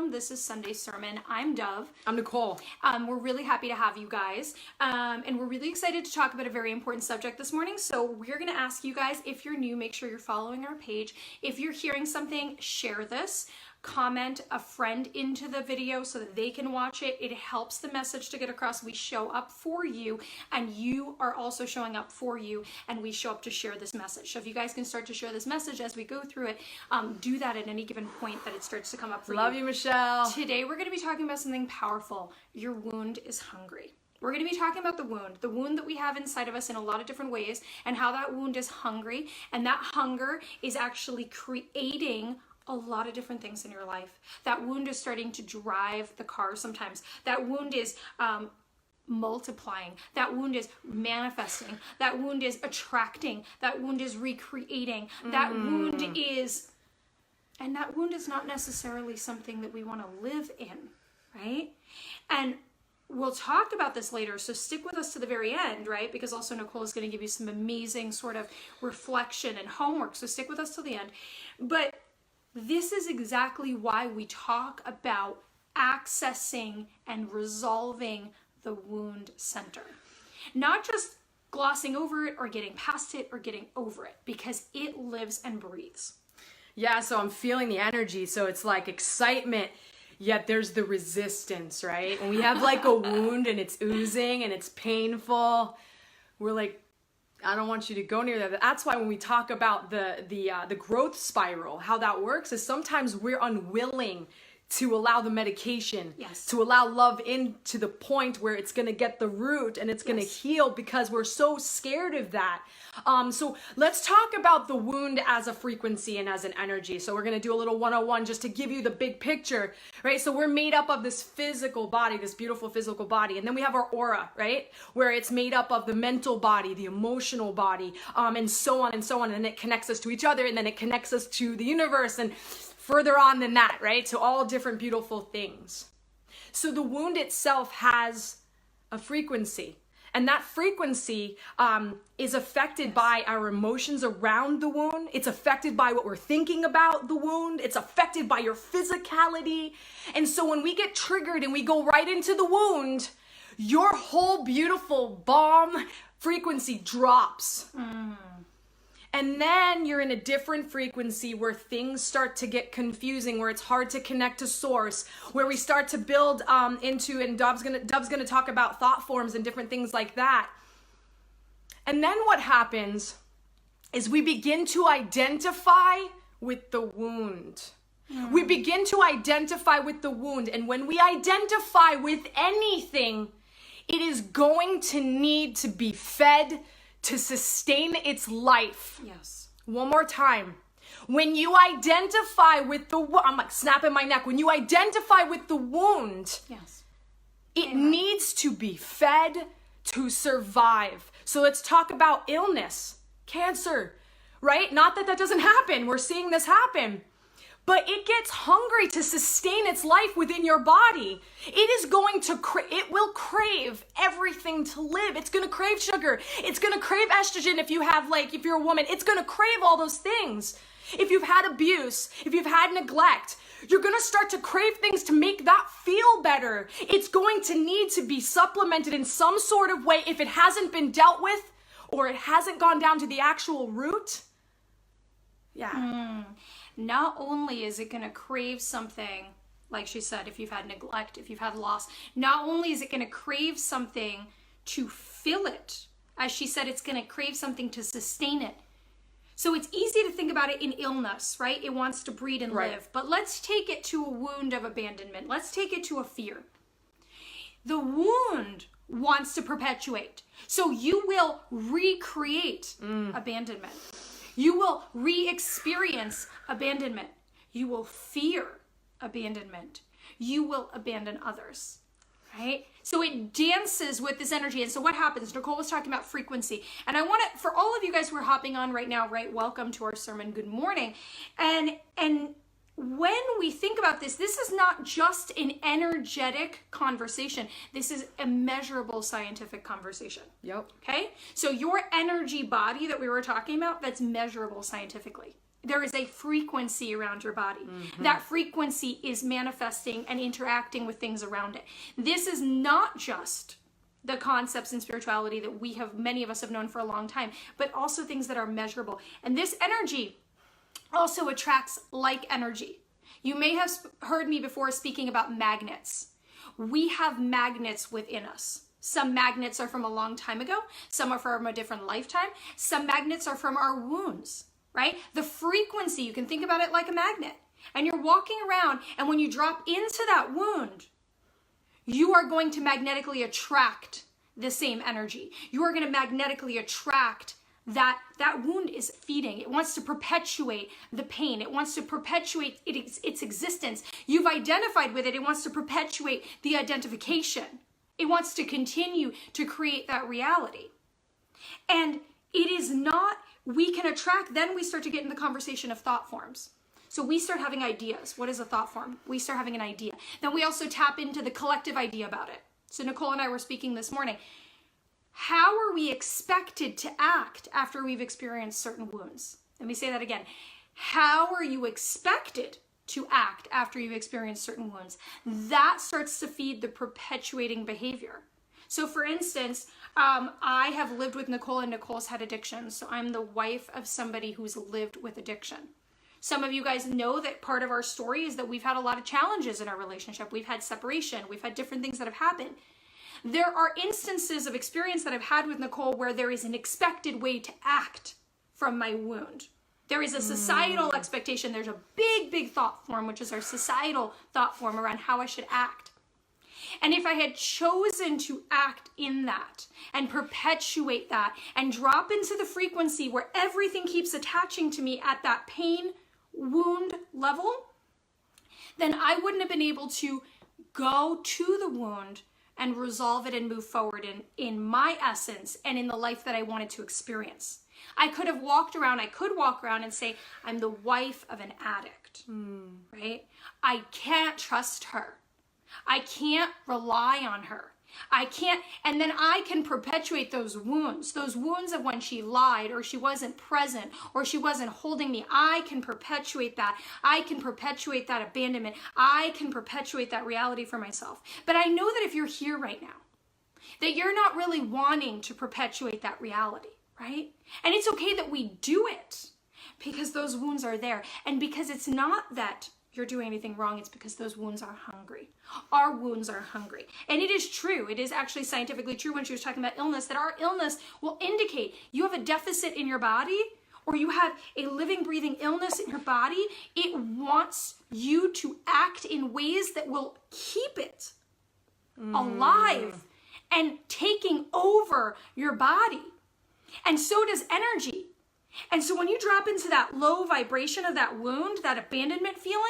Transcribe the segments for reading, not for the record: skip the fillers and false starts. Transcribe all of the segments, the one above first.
welcome. This is Sunday's sermon. I'm Dov. I'm Nicole. We're really happy to have you guys. And we're really excited to talk about a very important subject this morning. So we're going to ask you guys, if you're new, make sure you're following our page. If you're hearing something, share this. Comment a friend into the video so that they can watch it. It helps the message to get across. We show up for you, and you are also showing up for you, and we show up to share this message. So if you guys can start to share this message as we go through it, do that at any given point that it starts to come up for you. Love you, Michelle. Today we're going to be talking about something powerful. Your wound is hungry. We're going to be talking about the wound that we have inside of us in a lot of different ways, and how that wound is hungry, and that hunger is actually creating a lot of different things in your life. That wound is starting to drive the car sometimes. That wound is multiplying. That wound is manifesting. That wound is attracting. That wound is recreating. That wound is, and that wound is not necessarily something that we want to live in, right? And we'll talk about this later, so stick with us to the very end, right? Because also Nicole is going to give you some amazing sort of reflection and homework, so stick with us till the end. But this is exactly why we talk about accessing and resolving the wound center. Not just glossing over it or getting past it or getting over it, because it lives and breathes. Yeah, so I'm feeling the energy. So it's like excitement, yet there's the resistance, right? When we have like a wound and it's oozing and it's painful, we're like, I don't want you to go near that. That's why when we talk about the growth spiral, how that works is sometimes we're unwilling to allow the medication, to allow love in to the point where it's going to get the root and it's going to heal, because we're so scared of that. So let's talk about the wound as a frequency and as an energy. So we're going to do a little 101 just to give you the big picture, right? So we're made up of this physical body, this beautiful physical body. And then we have our aura, right? Where it's made up of the mental body, the emotional body, and so on and so on. And it connects us to each other, and then it connects us to the universe, and further on than that, right? So all different beautiful things. So the wound itself has a frequency, and that frequency is affected by our emotions around the wound. It's affected by what we're thinking about the wound. It's affected by your physicality. And so when we get triggered and we go right into the wound, your whole beautiful bomb frequency drops. And then you're in a different frequency where things start to get confusing, where it's hard to connect to source, where we start to build into, and Dov's gonna talk about thought forms and different things like that. And then what happens is we begin to identify with the wound. We begin to identify with the wound. And when we identify with anything, it is going to need to be fed to sustain its life. Yes. One more time. When you identify with the I'm like snapping my neck. When you identify with the wound, it needs to be fed to survive. So let's talk about illness, cancer, right? Not that that doesn't happen. We're seeing this happen. But it gets hungry to sustain its life within your body. It is going to, it will crave everything to live. It's going to crave sugar. It's going to crave estrogen if you have if you're a woman. It's going to crave all those things. If you've had abuse, if you've had neglect, you're going to start to crave things to make that feel better. It's going to need to be supplemented in some sort of way if it hasn't been dealt with or it hasn't gone down to the actual root. Not only is it going to crave something, like she said, if you've had neglect, if you've had loss, not only is it going to crave something to fill it, as she said, it's going to crave something to sustain it. So it's easy to think about it in illness, right? It wants to breed and live. But let's take it to a wound of abandonment. Let's take it to a fear. The wound wants to perpetuate. So you will recreate abandonment. You will re-experience abandonment. You will fear abandonment. You will abandon others, right? So it dances with this energy. And so what happens? Nicole was talking about frequency. And I want to, for all of you guys who are hopping on right now, right, welcome to our sermon. Good morning. And when we think about this, this is not just an energetic conversation. This is a measurable scientific conversation. Yep. Okay? So your energy body that we were talking about, that's measurable scientifically. there is a frequency around your body. That frequency is manifesting and interacting with things around it. This is not just the concepts in spirituality that many of us have known for a long time, but also things that are measurable. And this energy also attracts like energy. You may have heard me before speaking about magnets. We have magnets within us. Some magnets are from a long time ago. Some are from a different lifetime. Some magnets are from our wounds, right? The frequency, you can think about it like a magnet. And you're walking around, and when you drop into that wound, you are going to magnetically attract the same energy. You are going to magnetically attract that wound is feeding. It wants to perpetuate the pain. It wants to perpetuate its existence. You've identified with it. It wants to perpetuate the identification. It wants to continue to create that reality. And it is not, we can attract, then we start to get in the conversation of thought forms. So we start having ideas. What is a thought form? We start having an idea. Then we also tap into the collective idea about it. So Nicole and I were speaking this morning. How are we expected to act after we've experienced certain wounds? Let me say that again. How are you expected to act after you've experienced certain wounds? That starts to feed the perpetuating behavior. So for instance, I have lived with Nicole, and Nicole's had addiction. So I'm the wife of somebody who's lived with addiction. Some of you guys know that part of our story is that we've had a lot of challenges in our relationship. We've had separation. We've had different things that have happened. There are instances of experience that I've had with Nicole where there is an expected way to act from my wound. There is a societal expectation. There's a big, big thought form, which is our societal thought form around how I should act. And if I had chosen to act in that and perpetuate that and drop into the frequency where everything keeps attaching to me at that pain wound level, then I wouldn't have been able to go to the wound and resolve it and move forward in my essence and in the life that I wanted to experience. I could walk around and say, I'm the wife of an addict, right? I can't trust her. I can't rely on her. I can't, and then I can perpetuate those wounds of when she lied or she wasn't present or she wasn't holding me. I can perpetuate that. I can perpetuate that abandonment. I can perpetuate that reality for myself. But I know that if you're here right now, that you're not really wanting to perpetuate that reality, right? And it's okay that we do it because those wounds are there. And because it's not that you're doing anything wrong, it's because those wounds are hungry. Our wounds are hungry. And it is true, it is actually scientifically true when she was talking about illness, that our illness will indicate you have a deficit in your body or you have a living, breathing illness in your body. It wants you to act in ways that will keep it alive and taking over your body. And so does energy. And so when you drop into that low vibration of that wound, that abandonment feeling,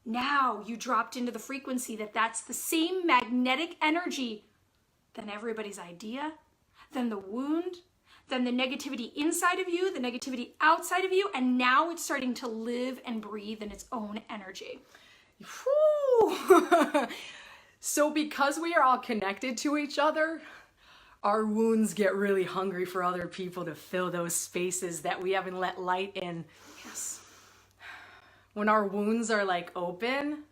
now you dropped into the frequency that's the same magnetic energy than everybody's idea, than the wound, than the negativity inside of you, the negativity outside of you, and now it's starting to live and breathe in its own energy. So because we are all connected to each other, our wounds get really hungry for other people to fill those spaces that we haven't let light in. Yes. When our wounds are like open,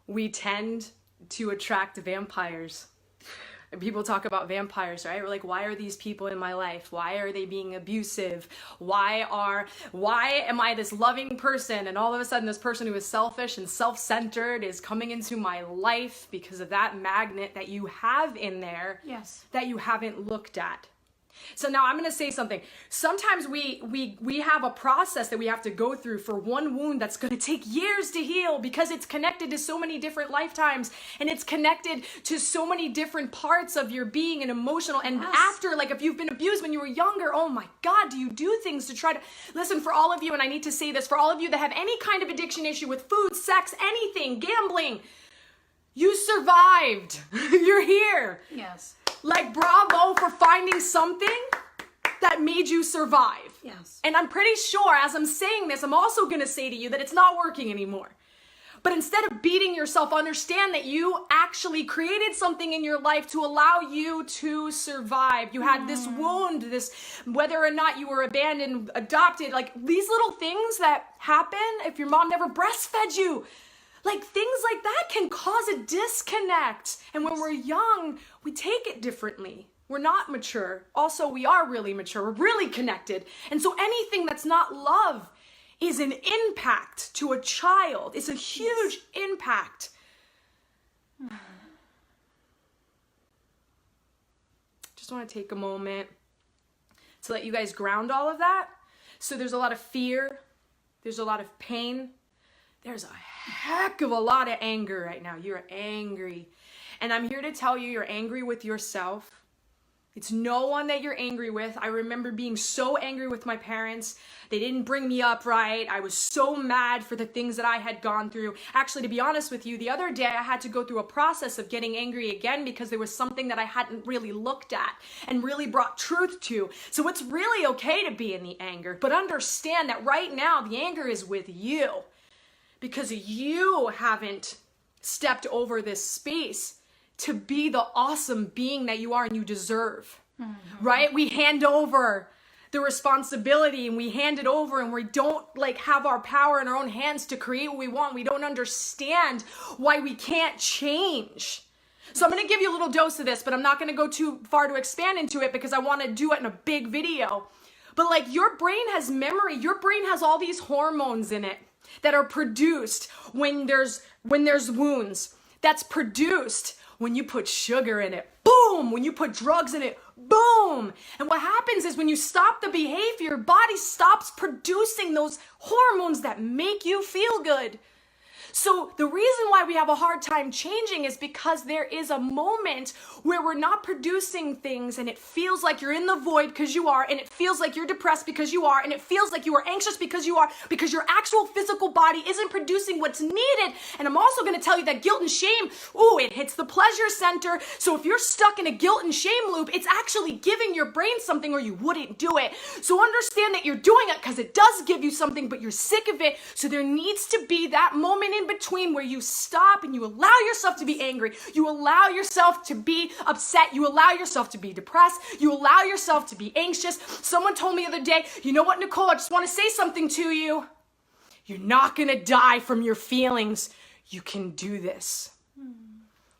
we tend to attract vampires. And people talk about vampires, right? We're like, why are these people in my life? Why are they being abusive? Why am I this loving person? And all of a sudden this person who is selfish and self-centered is coming into my life because of that magnet that you have in there. Yes. That you haven't looked at. So now I'm going to say something. Sometimes we have a process that we have to go through for one wound that's going to take years to heal because it's connected to so many different lifetimes and it's connected to so many different parts of your being and emotional. And after, like if you've been abused when you were younger, oh my God, do you do things to try to, listen, for all of you, and I need to say this, for all of you that have any kind of addiction issue with food, sex, anything, gambling, you survived. You're here. Yes. Like, bravo for finding something that made you survive. Yes. And I'm pretty sure as I'm saying this, I'm also going to say to you that it's not working anymore. But instead of beating yourself, understand that you actually created something in your life to allow you to survive. You had this wound, this, whether or not you were abandoned, adopted, like these little things that happen if your mom never breastfed you. Like things like that can cause a disconnect. And when we're young, we take it differently. We're not mature. Also, we are really mature. We're really connected. And so anything that's not love is an impact to a child. It's a huge impact. Just want to take a moment to let you guys ground all of that. So there's a lot of fear. There's a lot of pain. There's a heck of a lot of anger right now. You're angry. And I'm here to tell you, you're angry with yourself. It's no one that you're angry with. I remember being so angry with my parents. They didn't bring me up right. I was so mad for the things that I had gone through. Actually, to be honest with you, the other day I had to go through a process of getting angry again because there was something that I hadn't really looked at and really brought truth to. So it's really okay to be in the anger, but understand that right now the anger is with you because you haven't stepped over this space to be the awesome being that you are and you deserve, right? We hand over the responsibility and we hand it over and we don't like have our power in our own hands to create what we want. We don't understand why we can't change. So I'm going to give you a little dose of this, but I'm not going to go too far to expand into it because I want to do it in a big video. But like your brain has memory. Your brain has all these hormones in it that are produced when there's wounds. That's produced when you put sugar in it, boom. When you put drugs in it, boom. And what happens is when you stop the behavior, your body stops producing those hormones that make you feel good. So the reason why we have a hard time changing is because there is a moment where we're not producing things and it feels like you're in the void because you are, and it feels like you're depressed because you are, and it feels like you are anxious because you are, because your actual physical body isn't producing what's needed. And I'm also going to tell you that guilt and shame, it hits the pleasure center. So if you're stuck in a guilt and shame loop, it's actually giving your brain something or you wouldn't do it. So understand that you're doing it because it does give you something, but you're sick of it. So there needs to be that moment in between where you stop and you allow yourself to be angry. You allow yourself to be upset. You allow yourself to be depressed. You allow yourself to be anxious. Someone told me the other day, you know what, Nicole, I just want to say something to you. You're not going to die from your feelings. You can do this.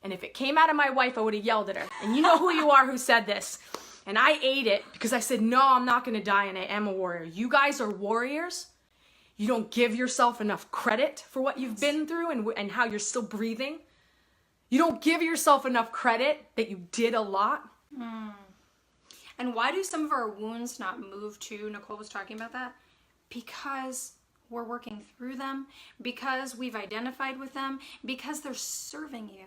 And if it came out of my wife, I would have yelled at her. And you know who you are who said this. And I ate it because I said, no, I'm not going to die and I am a warrior. You guys are warriors. You don't give yourself enough credit for what you've been through and how you're still breathing. You don't give yourself enough credit that you did a lot. And why do some of our wounds not move too? Nicole was talking about that. Because we're working through them, because we've identified with them, because they're serving you.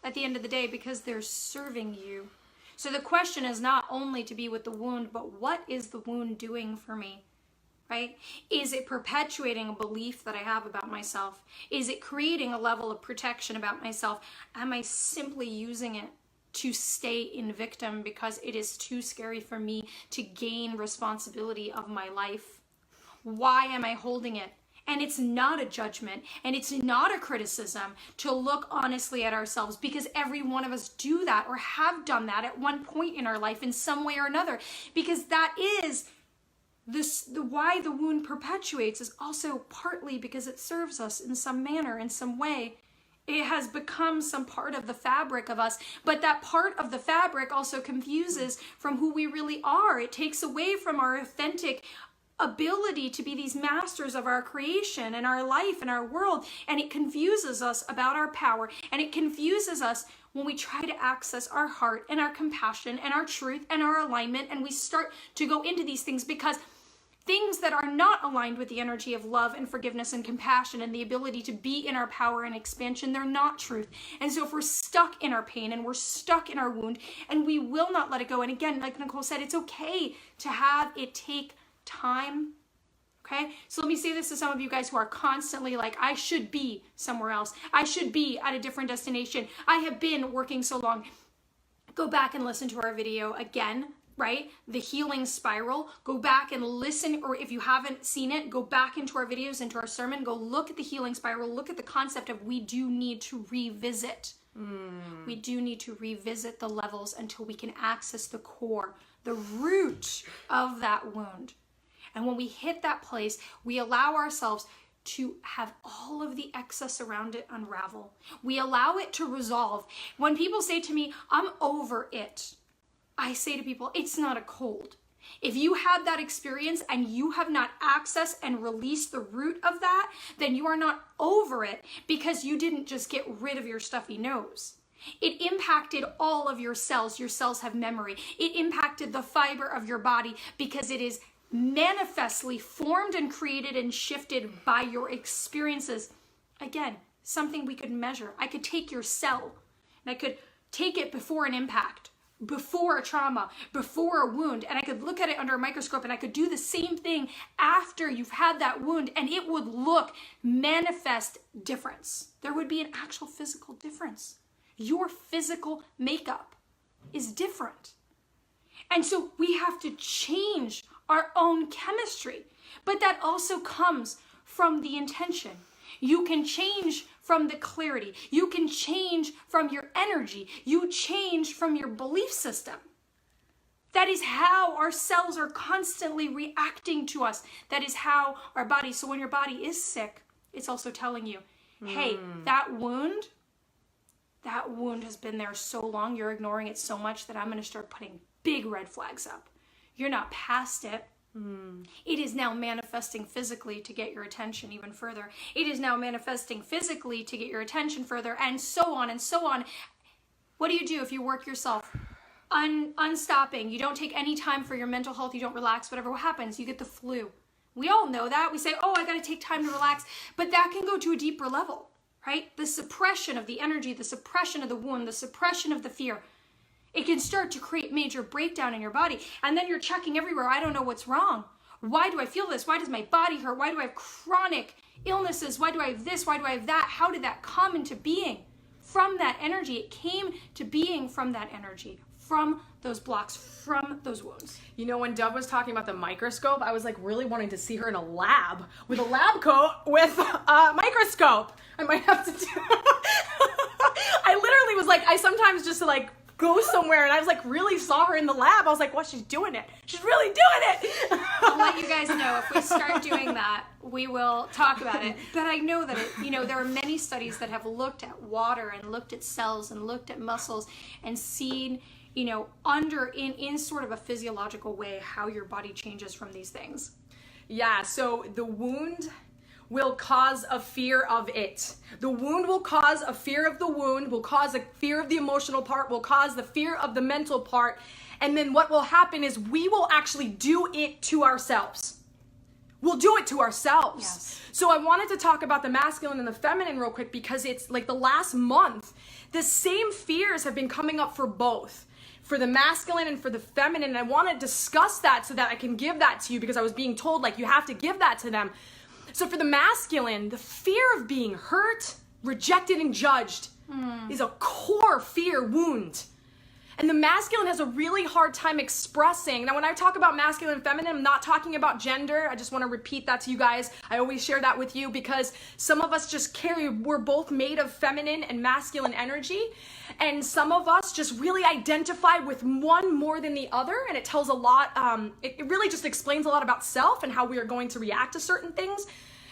At the end of the day, because they're serving you. So the question is not only to be with the wound, but what is the wound doing for me? Right? Is it perpetuating a belief that I have about myself? Is it creating a level of protection about myself? Am I simply using it to stay in victim because it is too scary for me to gain responsibility of my life? Why am I holding it? And it's not a judgment and it's not a criticism to look honestly at ourselves, because every one of us do that or have done that at one point in our life in some way or another, because that is why the wound perpetuates, is also partly because it serves us in some manner, in some way. It has become some part of the fabric of us, but that part of the fabric also confuses from who we really are. It takes away from our authentic ability to be these masters of our creation and our life and our world, and it confuses us about our power, and it confuses us when we try to access our heart and our compassion and our truth and our alignment, and we start to go into these things because things that are not aligned with the energy of love and forgiveness and compassion and the ability to be in our power and expansion, they're not truth. And so if we're stuck in our pain and we're stuck in our wound and we will not let it go, and again, like Nicole said, it's okay to have it take time. Okay? So let me say this to some of you guys who are constantly like, I should be somewhere else. I should be at a different destination. I have been working so long. Go back and listen to our video again right? The healing spiral. Go back and listen, or if you haven't seen it, go back into our videos, into our sermon, go look at the healing spiral, look at the concept of we do need to revisit. We do need to revisit the levels until we can access the core, the root of that wound. And when we hit that place, we allow ourselves to have all of the excess around it unravel. We allow it to resolve. When people say to me, I'm over it, I say to people, it's not a cold. If you had that experience and you have not accessed and released the root of that, then you are not over it, because you didn't just get rid of your stuffy nose. It impacted all of your cells. Your cells have memory. It impacted the fiber of your body, because it is manifestly formed and created and shifted by your experiences. Again, something we could measure. I could take your cell and I could take it before an impact, before a trauma, before a wound, and I could look at it under a microscope, and I could do the same thing after you've had that wound, and it would look manifest difference. There would be an actual physical difference. Your physical makeup is different. And so we have to change our own chemistry, but that also comes from the intention. You can change from the clarity. You can change from your energy. You change from your belief system. That is how our cells are constantly reacting to us. That is how our body, so when your body is sick, it's also telling you, hey, that wound has been there so long, you're ignoring it so much that I'm going to start putting big red flags up. You're not past it. It is now manifesting physically to get your attention even further. It is now manifesting physically to get your attention further, and so on and so on. What do you do if you work yourself unstopping? You don't take any time for your mental health. You don't relax. Whatever happens, you get the flu. We all know that. We say, oh, I got to take time to relax. But that can go to a deeper level, right? The suppression of the energy, the suppression of the wound, the suppression of the fear. It can start to create major breakdown in your body. And then you're checking everywhere. I don't know what's wrong. Why do I feel this? Why does my body hurt? Why do I have chronic illnesses? Why do I have this? Why do I have that? How did that come into being? From that energy. It came to being from that energy, from those blocks, from those wounds. You know, when Dov was talking about the microscope, I was like really wanting to see her in a lab with a lab coat with a microscope. I might have to do I literally was like, I sometimes just like go somewhere, and I was like really saw her in the lab. I was like, well, she's doing it. She's really doing it. I'll let you guys know if we start doing that, we will talk about it. But I know that there are many studies that have looked at water and looked at cells and looked at muscles and seen, in sort of a physiological way how your body changes from these things. Yeah, so the wound will cause a fear of it. The wound will cause a fear of the wound, will cause a fear of the emotional part, will cause the fear of the mental part. And then what will happen is we will actually do it to ourselves. We'll do it to ourselves. Yes. So I wanted to talk about the masculine and the feminine real quick, because it's like the last month, the same fears have been coming up for both. For the masculine and for the feminine. And I want to discuss that so that I can give that to you, because I was being told like you have to give that to them. So for the masculine, the fear of being hurt, rejected, and judged is a core fear wound. And the masculine has a really hard time expressing. Now, when I talk about masculine and feminine, I'm not talking about gender. I just want to repeat that to you guys. I always share that with you because some of us just we're both made of feminine and masculine energy. And some of us just really identify with one more than the other. And it tells a lot, it really just explains a lot about self and how we are going to react to certain things.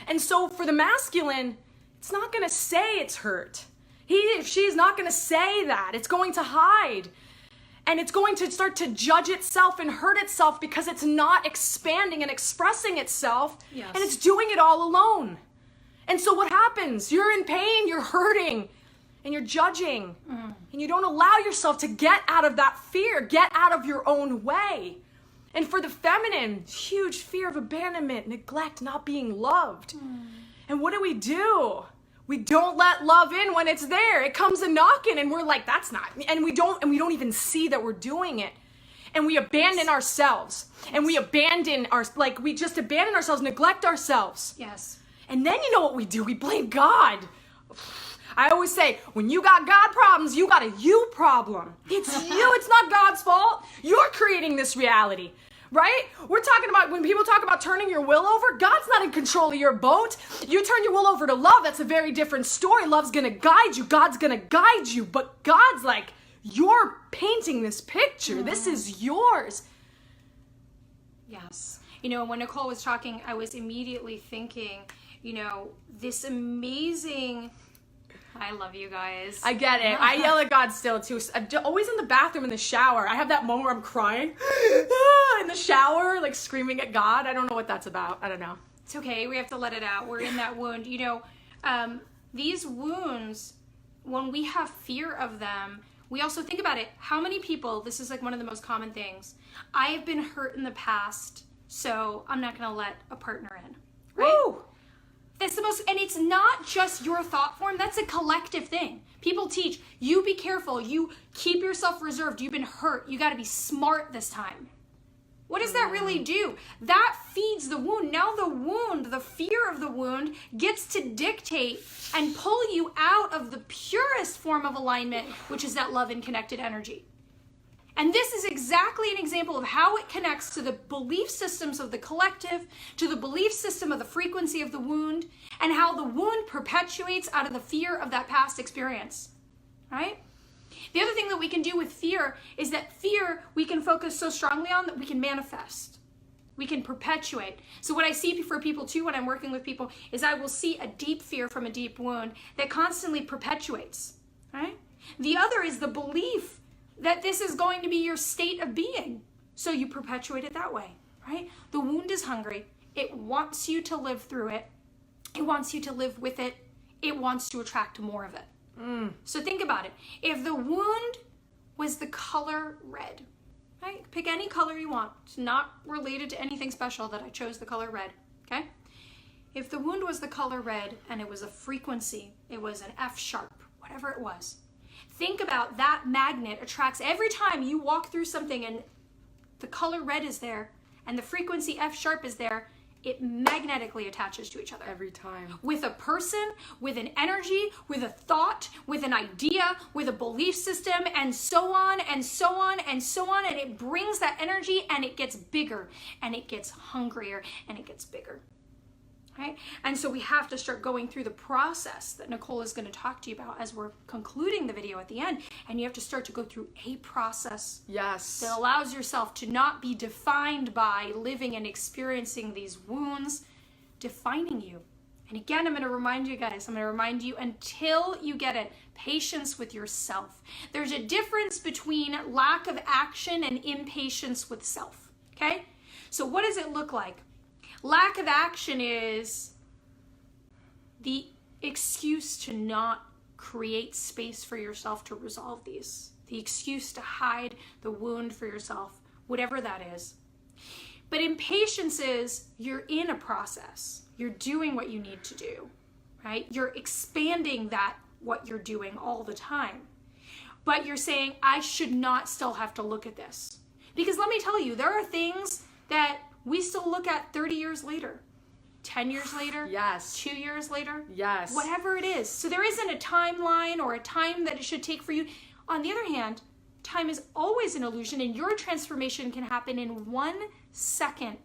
And so for the masculine, it's not going to say it's hurt. She's not going to say that. It's going to hide. And it's going to start to judge itself and hurt itself because it's not expanding and expressing itself. Yes. And it's doing it all alone. And so what happens? You're in pain, you're hurting, and you're judging. And you don't allow yourself to get out of that fear, get out of your own way. And for the feminine, huge fear of abandonment, neglect, not being loved. And what do? We don't let love in when it's there. It comes a knocking and we're like, that's not, and we don't even see that we're doing it. And we abandon ourselves. And we just abandon ourselves, neglect ourselves. Yes. And then you know what we do? We blame God. I always say, when you got God problems, you got a you problem. It's you. It's not God's fault. You're creating this reality. Right? We're talking about when people talk about turning your will over, God's not in control of your boat. You turn your will over to love, that's a very different story. Love's gonna guide you, God's gonna guide you, but God's like, you're painting this picture. This is yours. Yes. You know, when Nicole was talking, I was immediately thinking, you know, this amazing... I love you guys. I get it. I yell at God still too. I'm always in the bathroom in the shower. I have that moment where I'm crying in the shower, like screaming at God. I don't know what that's about. I don't know. It's okay. We have to let it out. We're in that wound. You know, these wounds, when we have fear of them, we also think about it. How many people, this is like one of the most common things, I have been hurt in the past, so I'm not going to let a partner in. Right? Woo! That's the most, and it's not just your thought form, that's a collective thing. People teach, you be careful, you keep yourself reserved, you've been hurt, you gotta be smart this time. What does that really do? That feeds the wound. Now the wound, the fear of the wound, gets to dictate and pull you out of the purest form of alignment, which is that love and connected energy. And this is exactly an example of how it connects to the belief systems of the collective, to the belief system of the frequency of the wound, and how the wound perpetuates out of the fear of that past experience, right? The other thing that we can do with fear is that fear we can focus so strongly on that we can manifest. We can perpetuate. So what I see for people too when I'm working with people is I will see a deep fear from a deep wound that constantly perpetuates, right? The other is the belief that this is going to be your state of being. So you perpetuate it that way, right? The wound is hungry. It wants you to live through it. It wants you to live with it. It wants to attract more of it. So think about it. If the wound was the color red, right? Pick any color you want. It's not related to anything special that I chose the color red, okay? If the wound was the color red and it was a frequency, it was an F sharp, whatever it was, think about that magnet attracts every time you walk through something and the color red is there and the frequency F sharp is there, it magnetically attaches to each other. Every time. With a person, with an energy, with a thought, with an idea, with a belief system, and so on and so on and so on. And it brings that energy and it gets bigger and it gets hungrier and it gets bigger. Right? And so we have to start going through the process that Nicole is going to talk to you about as we're concluding the video at the end. And you have to start to go through a process that allows yourself to not be defined by living and experiencing these wounds defining you. And again, I'm going to remind you guys, until you get it, patience with yourself. There's a difference between lack of action and impatience with self. Okay? So what does it look like? Lack of action is the excuse to not create space for yourself to resolve these. The excuse to hide the wound for yourself, whatever that is. But impatience is you're in a process. You're doing what you need to do, right? You're expanding that, what you're doing all the time. But you're saying, I should not still have to look at this. Because let me tell you, there are things that we still look at 30 years later, 10 years later, 2 years later, whatever it is. So there isn't a timeline or a time that it should take for you. On the other hand, time is always an illusion, and your transformation can happen in 1 second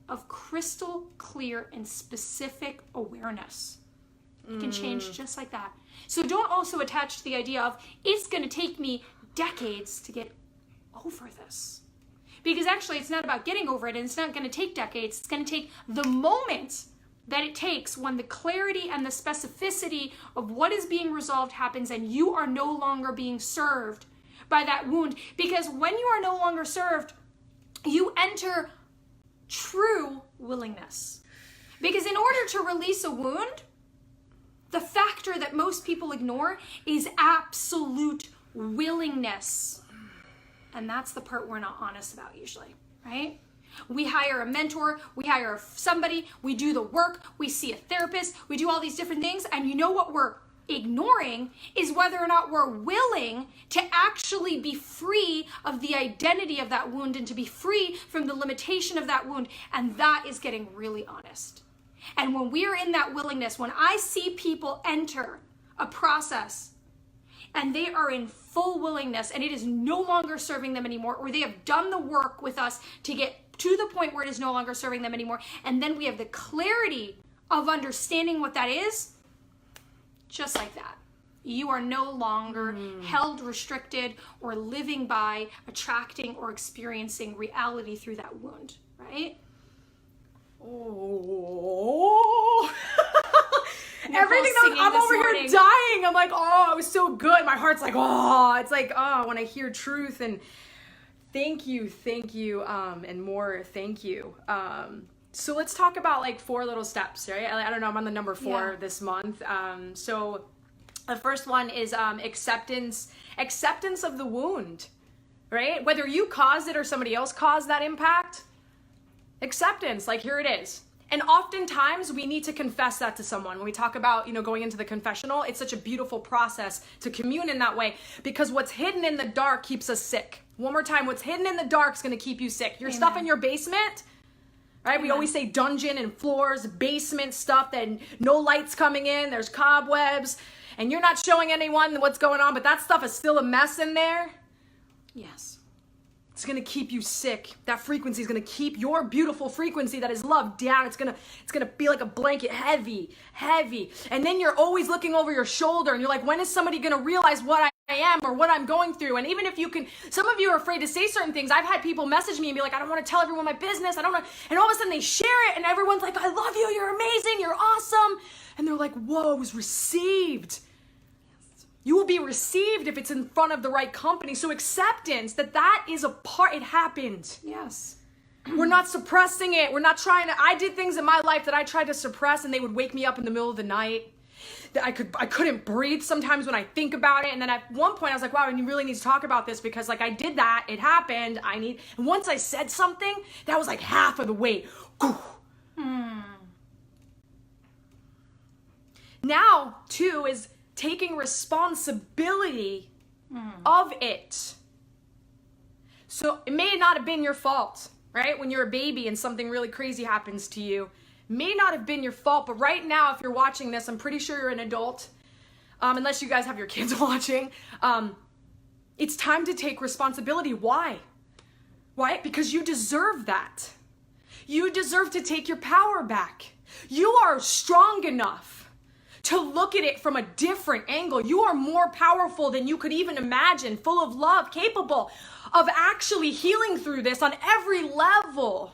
of crystal clear and specific awareness. It can change just like that. So don't also attach to the idea of, it's going to take me decades to get over this. Because actually, it's not about getting over it, and it's not going to take decades. It's going to take the moment that it takes when the clarity and the specificity of what is being resolved happens, and you are no longer being served by that wound. Because when you are no longer served, you enter true willingness. Because in order to release a wound, the factor that most people ignore is absolute willingness. And that's the part we're not honest about usually, right? We hire a mentor, we hire somebody, we do the work, we see a therapist, we do all these different things, and you know what we're ignoring is whether or not we're willing to actually be free of the identity of that wound and to be free from the limitation of that wound, and that is getting really honest. And when we're in that willingness, when I see people enter a process, and they are in full willingness, and it is no longer serving them anymore, or they have done the work with us to get to the point where it is no longer serving them anymore, and then we have the clarity of understanding what that is, just like that. You are no longer held, restricted, or living by attracting or experiencing reality through that wound, right? Oh. Everything singing I'm this over morning. here dying. I'm like, oh, it was so good. My heart's like, oh, it's like, oh, when I hear truth, and thank you, and more thank you. So let's talk about like 4 little steps, right? I don't know, I'm on the number 4 this month. So the first one is acceptance of the wound, right? Whether you caused it or somebody else caused that impact, acceptance, like here it is. And oftentimes we need to confess that to someone. When we talk about, going into the confessional, it's such a beautiful process to commune in that way, because what's hidden in the dark keeps us sick. One more time, what's hidden in the dark is going to keep you sick. Your stuff in your basement, right? We always say dungeon and floors, basement stuff, that no light's coming in, there's cobwebs, and you're not showing anyone what's going on, but that stuff is still a mess in there. Yes. It's going to keep you sick. That frequency is going to keep your beautiful frequency that is love down. It's going to be like a blanket, heavy. And then you're always looking over your shoulder, and you're like, when is somebody going to realize what I am or what I'm going through? And even if you can, some of you are afraid to say certain things. I've had people message me and be like, I don't want to tell everyone my business. I don't know. And all of a sudden they share it, and everyone's like, I love you. You're amazing. You're awesome. And they're like, whoa, it was received. You will be received if it's in front of the right company. So acceptance that is a part, it happened. Yes. We're not suppressing it. We're not trying to, I did things in my life that I tried to suppress, and they would wake me up in the middle of the night. That I couldn't breathe sometimes when I think about it. And then at one point I was like, wow, you really need to talk about this, because like I did that, it happened. And once I said something, that was like half of the weight. Now, 2 is taking responsibility of it. So it may not have been your fault, right? When you're a baby and something really crazy happens to you, may not have been your fault, but right now, if you're watching this, I'm pretty sure you're an adult, unless you guys have your kids watching. It's time to take responsibility. Why? Because you deserve that. You deserve to take your power back. You are strong enough to look at it from a different angle. You are more powerful than you could even imagine, full of love, capable of actually healing through this on every level.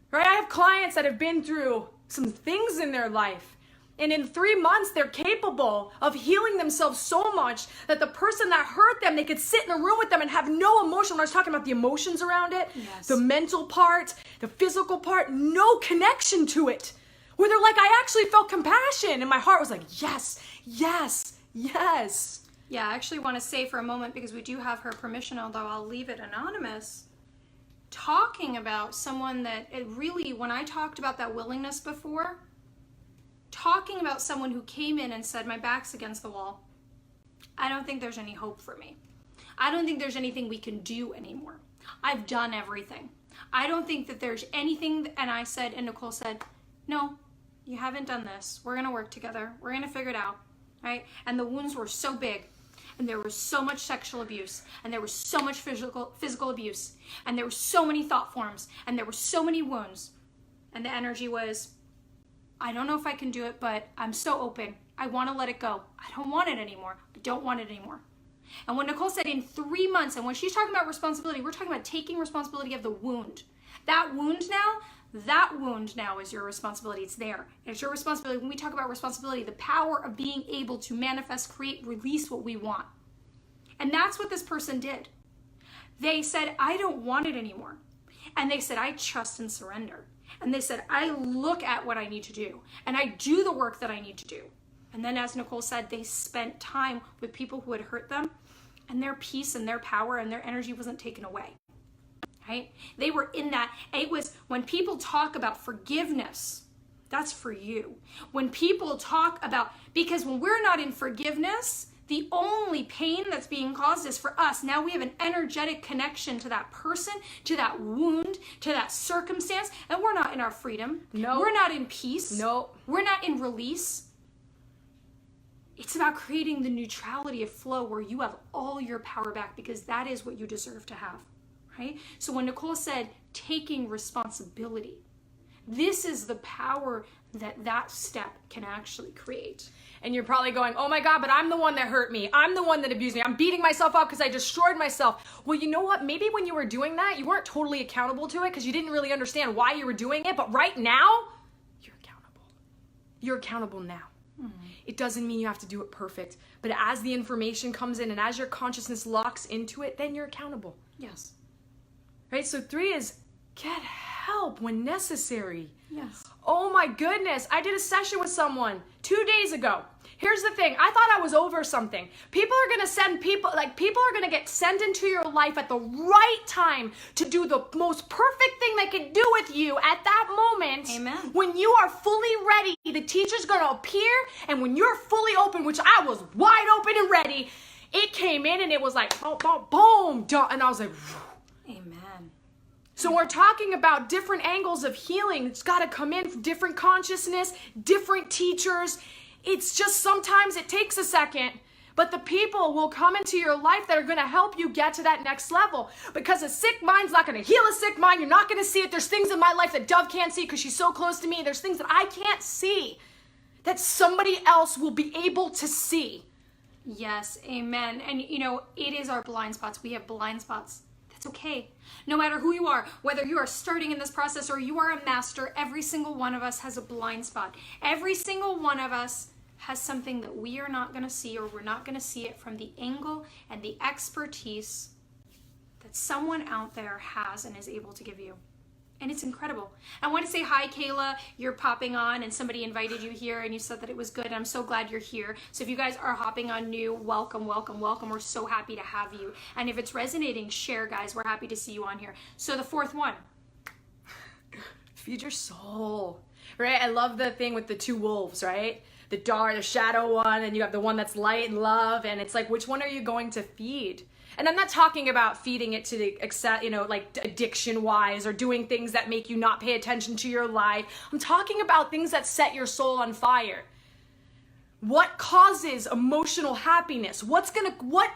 Right? I have clients that have been through some things in their life, and in 3 months, they're capable of healing themselves so much that the person that hurt them, they could sit in a room with them and have no emotion. When I was talking about the emotions around it, the mental part, the physical part, no connection to it. Where they're like, I actually felt compassion, and my heart was like, yes. Yeah, I actually want to say for a moment, because we do have her permission, although I'll leave it anonymous, talking about someone that it really, when I talked about that willingness before, talking about someone who came in and said, my back's against the wall. I don't think there's any hope for me. I don't think there's anything we can do anymore. I've done everything. I don't think that there's anything, and I said, and Nicole said, no, you haven't done this. We're going to work together. We're going to figure it out, right? And the wounds were so big, and there was so much sexual abuse, and there was so much physical abuse, and there were so many thought forms, and there were so many wounds. And the energy was, I don't know if I can do it, but I'm so open. I want to let it go. I don't want it anymore. I don't want it anymore. And when Nicole said in 3 months, and when she's talking about responsibility, we're talking about taking responsibility of the wound. That wound now is your responsibility. It's there. It's your responsibility. When we talk about responsibility, the power of being able to manifest, create, release what we want. And that's what this person did. They said, I don't want it anymore. And they said, I trust and surrender. And they said, I look at what I need to do, and I do the work that I need to do. And then, as Nicole said, they spent time with people who had hurt them, and their peace and their power and their energy wasn't taken away. Right? They were in that. It was when people talk about forgiveness, that's for you. When people talk about, because when we're not in forgiveness, the only pain that's being caused is for us. Now we have an energetic connection to that person, to that wound, to that circumstance, and we're not in our freedom. No. We're not in peace. No. We're not in release. It's about creating the neutrality of flow where you have all your power back, because that is what you deserve to have, right? So when Nicole said taking responsibility, this is the power that step can actually create. And you're probably going, oh my God, but I'm the one that hurt me. I'm the one that abused me. I'm beating myself up because I destroyed myself. Well, you know what? Maybe when you were doing that, you weren't totally accountable to it because you didn't really understand why you were doing it. But right now, you're accountable. You're accountable now. It doesn't mean you have to do it perfect. But as the information comes in and as your consciousness locks into it, then you're accountable. Yes. Right? So 3 is get help when necessary. Yes. Oh my goodness. I did a session with someone 2 days ago. Here's the thing. I thought I was over something. People are going to get sent into your life at the right time to do the most perfect thing they can do with you at that moment. Amen. When you are fully ready, the teacher's going to appear, and when you're fully open, which I was wide open and ready, it came in and it was like, boom, boom, boom, done. And I was like, whew. Amen. So we're talking about different angles of healing. It's got to come in from different consciousness, different teachers. It's just sometimes it takes a second, but the people will come into your life that are going to help you get to that next level, because a sick mind's not going to heal a sick mind. You're not going to see it. There's things in my life that Dov can't see because she's so close to me. There's things that I can't see that somebody else will be able to see. Yes, amen. And you know, it is our blind spots. We have blind spots. That's okay. No matter who you are, whether you are starting in this process or you are a master, every single one of us has a blind spot. Every single one of us has something that we are not going to see, or we're not going to see it from the angle and the expertise that someone out there has and is able to give you. And it's incredible. I want to say hi, Kayla. You're popping on and somebody invited you here and you said that it was good. And I'm so glad you're here. So if you guys are hopping on new, welcome, welcome, welcome. We're so happy to have you. And if it's resonating, share, guys. We're happy to see you on here. So the 4th one. Feed your soul, right? I love the thing with the 2 wolves, right? The dark, the shadow one, and you have the one that's light and love, and it's like, which one are you going to feed? And I'm not talking about feeding it to the, like addiction-wise or doing things that make you not pay attention to your life. I'm talking about things that set your soul on fire. What causes emotional happiness? What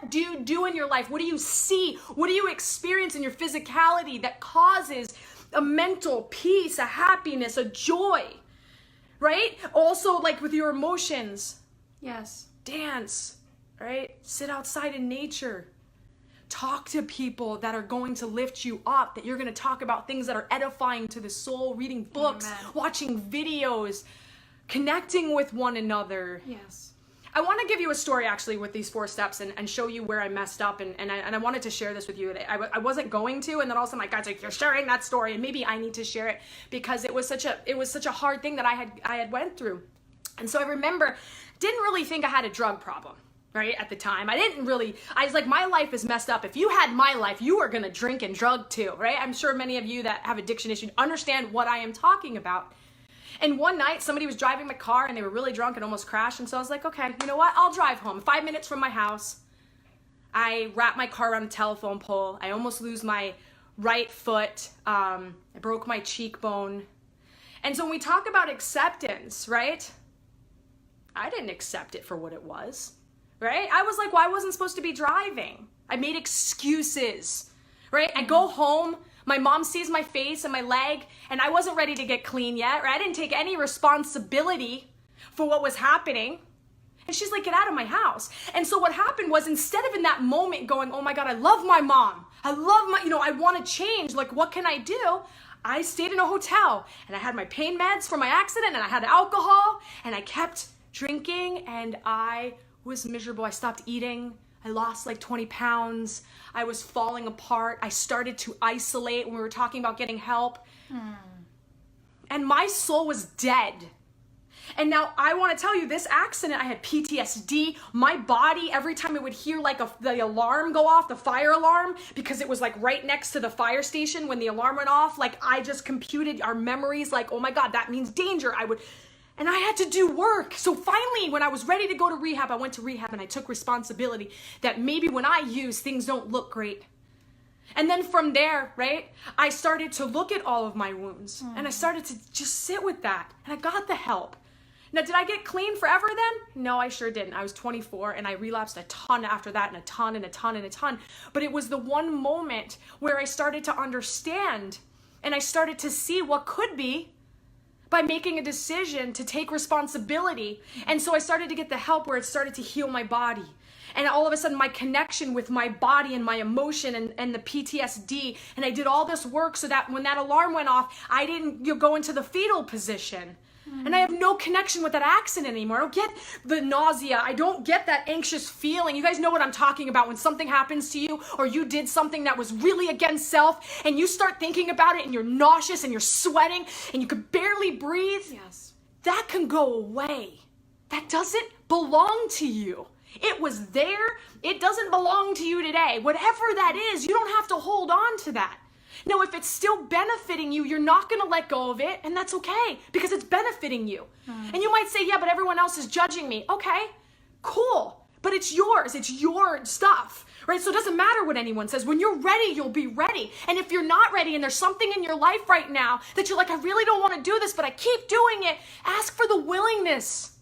do you do in your life? What do you see? What do you experience in your physicality that causes a mental peace, a happiness, a joy? Right? Also, like with your emotions. Yes. Dance, right? Sit outside in nature. Talk to people that are going to lift you up, that you're going to talk about things that are edifying to the soul, reading books, Amen. watching videos, connecting with one another. Yes. I want to give you a story actually with these 4 steps and show you where I messed up, and I wanted to share this with you. I wasn't going to, and then all of a sudden my God's like, you're sharing that story, and maybe I need to share it because it was such a hard thing that I had went through. And so I remember, didn't really think I had a drug problem, right? At the time, I was like, my life is messed up. If you had my life, you are gonna drink and drug too, right? I'm sure many of you that have addiction issues understand what I am talking about. And one night, somebody was driving my car and they were really drunk and almost crashed. And so I was like, okay, you know what? I'll drive home. 5 minutes from my house. I wrap my car around a telephone pole. I almost lose my right foot. I broke my cheekbone. And so when we talk about acceptance, right? I didn't accept it for what it was, right? I was like, well, I wasn't supposed to be driving. I made excuses, right? I go home. My mom sees my face and my leg, and I wasn't ready to get clean yet, right? I didn't take any responsibility for what was happening. And she's like, get out of my house. And so what happened was, instead of in that moment going, oh my God, I love my mom. I want to change. Like, what can I do? I stayed in a hotel, and I had my pain meds for my accident, and I had alcohol, and I kept drinking, and I was miserable. I stopped eating. I lost like 20 pounds. I was falling apart. I started to isolate when we were talking about getting help. And my soul was dead. And now I want to tell you, this accident, I had PTSD. My body, every time it would hear like the alarm go off, the fire alarm, because it was like right next to the fire station when the alarm went off, like I just computed our memories like, oh my God, that means danger. And I had to do work. So finally, when I was ready to go to rehab, I went to rehab and I took responsibility that maybe when I use, things don't look great. And then from there, right, I started to look at all of my wounds and I started to just sit with that, and I got the help. Now, did I get clean forever then? No, I sure didn't. I was 24 and I relapsed a ton after that, and a ton and a ton and a ton. But it was the one moment where I started to understand and I started to see what could be by making a decision to take responsibility. And so I started to get the help where it started to heal my body. And all of a sudden my connection with my body and my emotion and the PTSD, and I did all this work so that when that alarm went off, I didn't go into the fetal position. And I have no connection with that accident anymore. I don't get the nausea. I don't get that anxious feeling. You guys know what I'm talking about when something happens to you or you did something that was really against self and you start thinking about it and you're nauseous and you're sweating and you could barely breathe. Yes. That can go away. That doesn't belong to you. It was there. It doesn't belong to you today. Whatever that is, you don't have to hold on to that. Now, if it's still benefiting you, you're not going to let go of it, and that's okay, because it's benefiting you. And you might say, yeah, but everyone else is judging me. Okay, cool, but it's yours. It's your stuff, right? So it doesn't matter what anyone says. When you're ready, you'll be ready. And if you're not ready and there's something in your life right now that you're like, I really don't want to do this, but I keep doing it, ask for the willingness.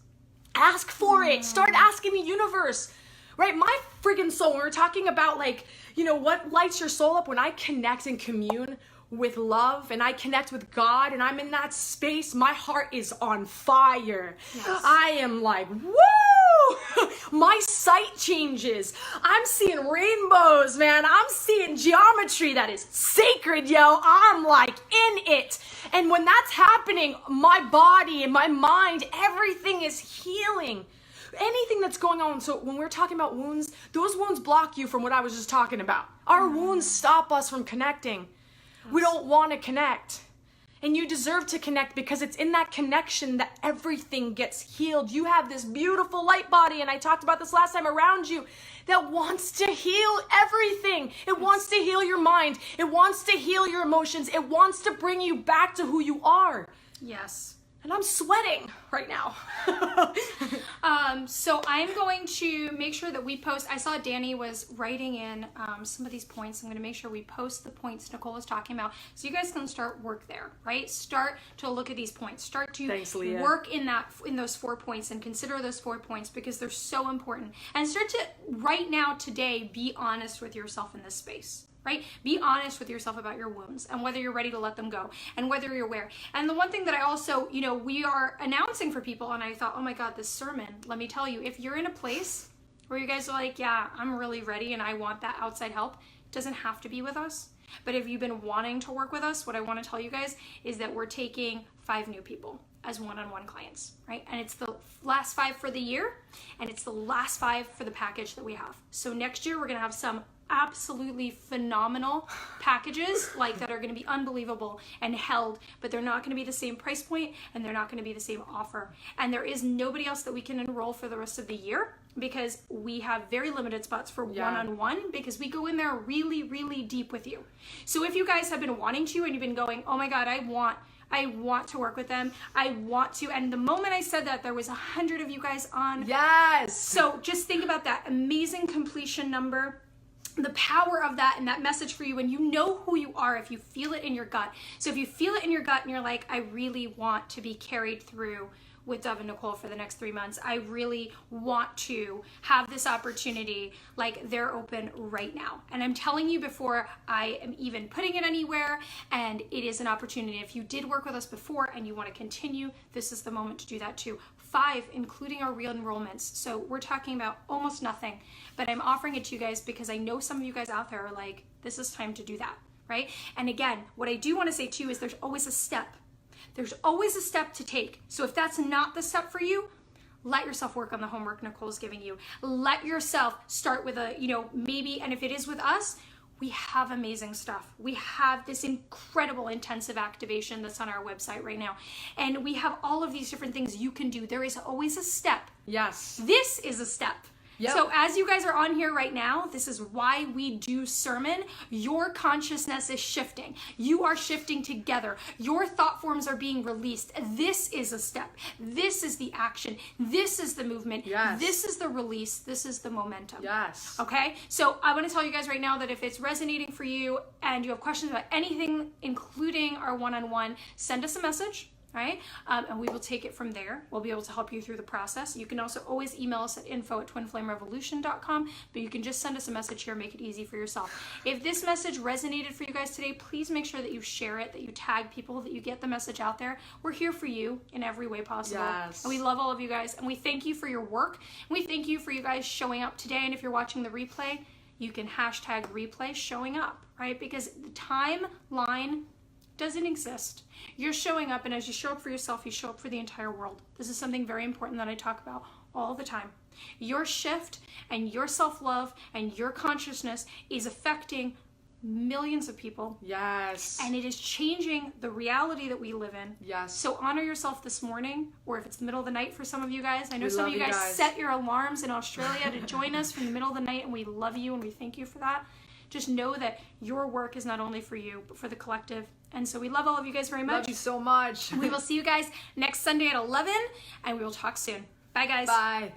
Ask for it. Start asking the universe, right? My friggin' soul, when we're talking about like, what lights your soul up, when I connect and commune with love and I connect with God and I'm in that space, my heart is on fire. Yes. I am like, woo! My sight changes. I'm seeing rainbows, man. I'm seeing geometry that is sacred, yo. I'm like in it. And when that's happening, my body and my mind, everything is healing. Anything that's going on. So when we're talking about wounds, those wounds block you from what I was just talking about. Our wounds stop us from connecting. We don't want to connect. And you deserve to connect because it's in that connection that everything gets healed. You have this beautiful light body, and I talked about this last time, around you that wants to heal everything. It wants to heal your mind. It wants to heal your emotions. It wants to bring you back to who you are. Yes. And I'm sweating right now. So I'm going to make sure that we post. I saw Danny was writing in some of these points. I'm going to make sure we post the points Nicole was talking about, so you guys can start work there, right? Start to look at these points. Start to work in those 4 points and consider those 4 points because they're so important. And start to right now today be honest with yourself in this space. Right? Be honest with yourself about your wounds and whether you're ready to let them go and whether you're aware. And the one thing that I also, we are announcing for people, and I thought, oh my God, this sermon, let me tell you, if you're in a place where you guys are like, yeah, I'm really ready and I want that outside help, it doesn't have to be with us. But if you've been wanting to work with us, what I want to tell you guys is that we're taking 5 new people as one-on-one clients, right? And it's the last 5 for the year, and it's the last 5 for the package that we have. So next year, we're going to have some absolutely phenomenal packages that are going to be unbelievable and held, but they're not going to be the same price point and they're not going to be the same offer. And there is nobody else that we can enroll for the rest of the year because we have very limited spots for one-on-one because we go in there really, really deep with you. So if you guys have been wanting to and you've been going, oh my God, I want to work with them. I want to. And the moment I said that, there was 100 of you guys on. Yes. So just think about that amazing completion number. The power of that and that message for you, and you know who you are if you feel it in your gut. So if you feel it in your gut and you're like, I really want to be carried through with Dov and Nicole for the next 3 months. I really want to have this opportunity, they're open right now. And I'm telling you before I am even putting it anywhere, and it is an opportunity. If you did work with us before and you want to continue, this is the moment to do that too. 5, including our real enrollments. So we're talking about almost nothing, but I'm offering it to you guys because I know some of you guys out there are like, this is time to do that, right? And again, what I do want to say too is there's always a step. There's always a step to take. So if that's not the step for you, let yourself work on the homework Nicole's giving you. Let yourself start with maybe, and if it is with us, we have amazing stuff. We have this incredible intensive activation that's on our website right now. And we have all of these different things you can do. There is always a step. Yes. This is a step. Yep. So as you guys are on here right now, this is why we do sermon. Your consciousness is shifting. You are shifting together. Your thought forms are being released. This is a step. This is the action. This is the movement. Yes. This is the release. This is the momentum. Yes. Okay? So I want to tell you guys right now that if it's resonating for you and you have questions about anything, including our one-on-one, send us a message. right? And we will take it from there. We'll be able to help you through the process. You can also always email us at info@twinflamerevolution.com, but you can just send us a message here, make it easy for yourself. If this message resonated for you guys today, please make sure that you share it, that you tag people, that you get the message out there. We're here for you in every way possible. Yes. And we love all of you guys, and we thank you for your work. We thank you for you guys showing up today, and if you're watching the replay, you can hashtag replay showing up, right? Because the timeline doesn't exist. You're showing up, and as you show up for yourself, you show up for the entire world. This is something very important that I talk about all the time. Your shift and your self-love and your consciousness is affecting millions of people. Yes. And it is changing the reality that we live in. Yes. So honor yourself this morning, or if it's the middle of the night for some of you guys. I know We some of love you you guys guys. set your alarms in Australia to join us from the middle of the night, and we love you and we thank you for that. Just know that your work is not only for you, but for the collective. And so we love all of you guys very much. Love you so much. We will see you guys next Sunday at 11, and we will talk soon. Bye, guys. Bye.